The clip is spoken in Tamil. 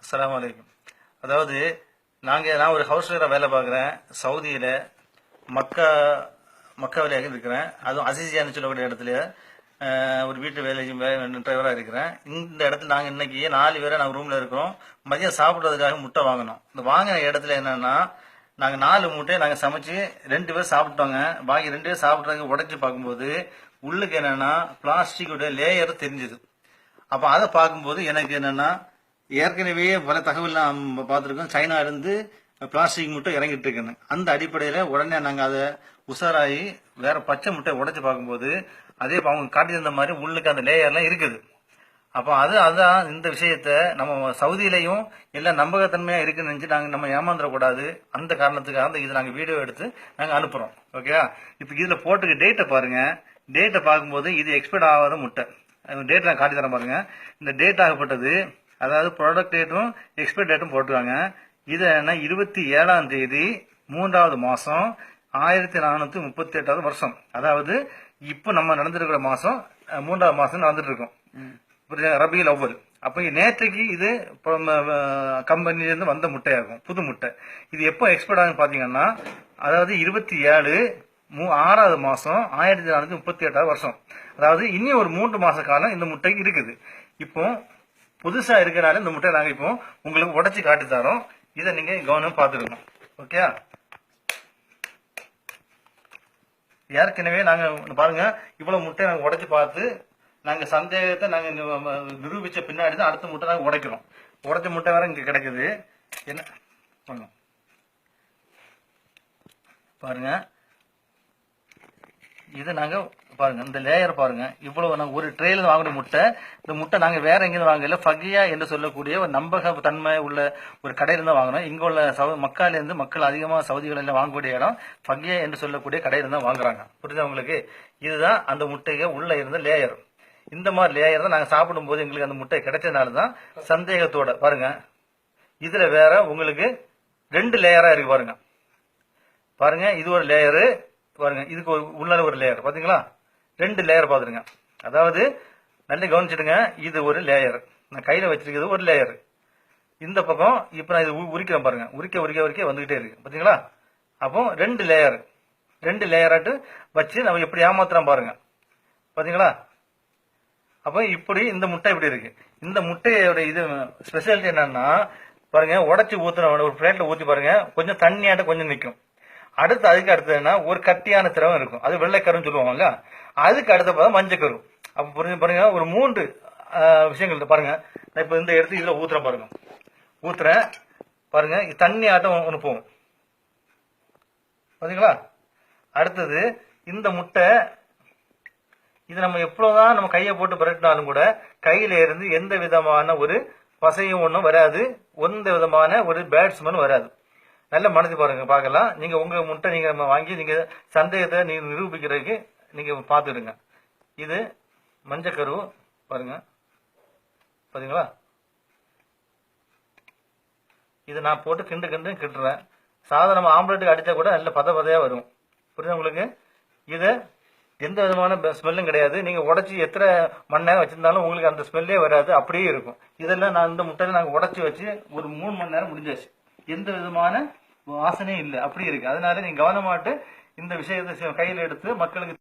அஸ்ஸலாமு அலைக்கும். அதாவது நான் ஒரு ஹவுஸ் ஒய்ஃபாக வேலை பார்க்குறேன் சவுதியில். மக்கா மக்காவிலேயே இருக்கிறேன். அதுவும் அசிசியான்னு சொல்லக்கூடிய இடத்துல ஒரு வீட்டு வேலை டிரைவராக இருக்கிறேன். இந்த இடத்துல நாங்கள் இன்னைக்கு 4 பேரை நாங்கள் ரூமில் இருக்கிறோம். மதியம் சாப்பிட்றதுக்காக முட்டை வாங்கினோம். இந்த வாங்கின இடத்துல என்னன்னா, நாங்கள் 4 முட்டையை நாங்கள் சமைச்சு 2 பேர் சாப்பிட்டோங்க. பாக்கி 2 பேர் சாப்பிட்றதுக்கு உடைச்சி பார்க்கும்போது உள்ளுக்கு என்னன்னா பிளாஸ்டிக்கோட லேயர் தெரிஞ்சுது. அப்போ அதை பார்க்கும்போது எனக்கு என்னன்னா, ஏற்கனவே பல தகவல் நாம் பார்த்துருக்கோம். சைனா இருந்து பிளாஸ்டிக் முட்டை இறங்கிட்டு இருக்குன்னு. அந்த அடிப்படையில் உடனே நாங்கள் அதை உஷாராகி வேற பச்சை முட்டை உடைச்சு பார்க்கும்போது அதே அவங்க காட்டியிருந்த மாதிரி உள்ளுக்கு அந்த லேயர்லாம் இருக்குது. அப்போ அதான் இந்த விஷயத்த நம்ம சவுதியிலையும் எல்லாம் நம்பகத்தன்மையா இருக்குன்னு நினைச்சு நம்ம ஏமாந்துடக்கூடாது. அந்த காரணத்துக்காக தான் இதை நாங்கள் வீடியோ எடுத்து நாங்கள் அனுப்புறோம். ஓகே, இப்போ இதில் போட்டுக்க டேட்டை பாருங்க. டேட்டை பார்க்கும்போது இது எக்ஸ்பைர்ட் ஆகாத முட்டை. டேட் நான் காட்டி தரேன் பாருங்க. இந்த டேட் ஆகப்பட்டது, அதாவது ப்ராடக்ட் டேட்டும் எக்ஸ்பைரி டேட்டும் போட்டுருக்காங்க. இது என்ன 27ஆம் தேதி 3வது மாசம் 1438வது வருஷம். அதாவது இப்போ நம்ம நடந்திருக்கிற மாசம் 3வது மாசம் நடந்துட்டு இருக்கோம். ரபியுல் அவ்வல். அப்ப நேற்றுக்கு இது கம்பெனிலேருந்து வந்த முட்டையாகும், புது முட்டை. இது எப்போ எக்ஸ்பைர்ட் ஆகுன்னு பாத்தீங்கன்னா, அதாவது 27/6வது மாசம் 1438வது வருஷம். அதாவது இனி ஒரு 3 மாச காலம் இந்த முட்டைக்கு இருக்குது. இப்போ புதுசா இருக்கிறனால இந்த முட்டை நாங்க இப்போ உங்களுக்கு உடைச்சு காட்டி தரோம். இதை நீங்க கவனம் பார்த்துருக்கோம். ஓகே, ஏற்கனவே நாங்க பாருங்க இவ்வளவு முட்டை நாங்க உடைச்சு பார்த்து நாங்க சந்தேகத்தை நாங்க நிரூபிச்ச பின்னாடி தான் அடுத்த முட்டை நாங்க உடைக்கிறோம். உடைச்ச முட்டை வேற இங்க கிடைக்குது. என்ன பண்ணும் பாருங்க. இது நாங்க பாருங்க, இந்த லேயர் பாருங்க. இவ்வளவு நாங்க ஒரு ட்ரெயில வாங்குற முட்டை. இந்த முட்டை நாங்க வேற எங்கேயும் வாங்கல. ஃபகியா என்று சொல்லக்கூடிய ஒரு நம்பக தன்மை உள்ள ஒரு கடையில தான் வாங்கினோம். இங்க உள்ள மக்கால இருந்து மக்கள் அதிகமா சவுதிகளில் வாங்கக்கூடிய இடம் ஃபகியா என்று சொல்லக்கூடிய கடையில தான் வாங்குறாங்க. புரியுதா உங்களுக்கு? இதுதான் அந்த முட்டைக்கு உள்ள இருந்த லேயர். இந்த மாதிரி லேயர் தான் நாங்க சாப்பிடும் போது எங்களுக்கு அந்த முட்டை கிடைச்சதுனாலதான் சந்தேகத்தோட பாருங்க. இதுல வேற உங்களுக்கு 2 லேயரா இருக்கு பாருங்க. பாருங்க, இது ஒரு லேயரு. பாருங்க, இதுக்கு உள்ள ஒரு லேயர் பாத்தீங்களா? 2 லேயர் பாத்துருங்க. அதாவது நல்லா கவனிச்சிடுங்க. இது ஒரு லேயர், நான் கையில வச்சிருக்கிறது ஒரு லேயர். இந்த பக்கம் இப்ப நான் இது உரிக்கிறேன் பாருங்க. உரிக்க வந்துகிட்டே இருக்கு பாத்தீங்களா? அப்போ 2 லேயர், 2 லேயராட்டு வச்சு நம்ம எப்படி ஏமாத்துறோம் பாருங்க. பாத்தீங்களா? அப்போ இப்படி இந்த முட்டை இப்படி இருக்கு. இந்த முட்டையோட இது ஸ்பெஷாலிட்டி என்னன்னா பாருங்க, உடைச்சு ஊத்துன ஒரு பிளேட்ல ஊத்தி பாருங்க, கொஞ்சம் தண்ணியாட்ட கொஞ்சம் நிற்கும். அதுக்கு அடுத்ததுன்னா ஒரு கட்டியான திரவம் இருக்கும், அது வெள்ளைக்கருன்னு சொல்லுவாங்கல்ல. அதுக்கு அடுத்த மஞ்சக்கரு. அப்ப புரிஞ்சு பாருங்க, ஒரு 3 விஷயங்கள் பாருங்க. இப்ப இந்த எடுத்து இதுல ஊத்துறேன் பாருங்க. ஊத்துறேன் பாருங்க, தண்ணி ஆட்டம் ஒண்ணு போகும் பாத்தீங்களா? அடுத்தது இந்த முட்டை, இது நம்ம எவ்வளவுதான் நம்ம கையை போட்டு பிரட்டினாலும் கூட கையில இருந்து எந்த விதமான ஒரு பசையும் ஒன்றும் வராது, எந்த விதமான ஒரு பேட்ஸ்மேனும் வராது. நல்ல மனசு பாருங்க, பார்க்கலாம். நீங்க உங்க முட்டை நீங்க வாங்கி நீங்க சந்தேகத்தை நீங்க நிரூபிக்கிறதுக்கு நீங்க பாத்துடுங்க. இது மஞ்சக்கரு பாருங்க, பாத்தீங்களா? இது நான் போட்டு கிண்டுறேன். சாதாரண ஆம்லெட்டுக்கு அடிச்சா கூட நல்ல பதையா வரும். புரியுதா உங்களுக்கு? இது எந்த விதமான ஸ்மெல்லும் கிடையாது. நீங்க உடைச்சி எத்தனை மணி நேரம் வச்சிருந்தாலும் உங்களுக்கு அந்த ஸ்மெல்லே வராது, அப்படியே இருக்கும். இதெல்லாம் நான் இந்த முட்டையில நாங்க உடைச்சி வச்சு ஒரு 3 மணி நேரம் முடிஞ்சாச்சு. எந்த விதமான வாசனையும் இல்லை, அப்படி இருக்கு. அதனால நீங்க கவனமாட்டு இந்த விஷயத்தை கையில் எடுத்து மக்களுக்கு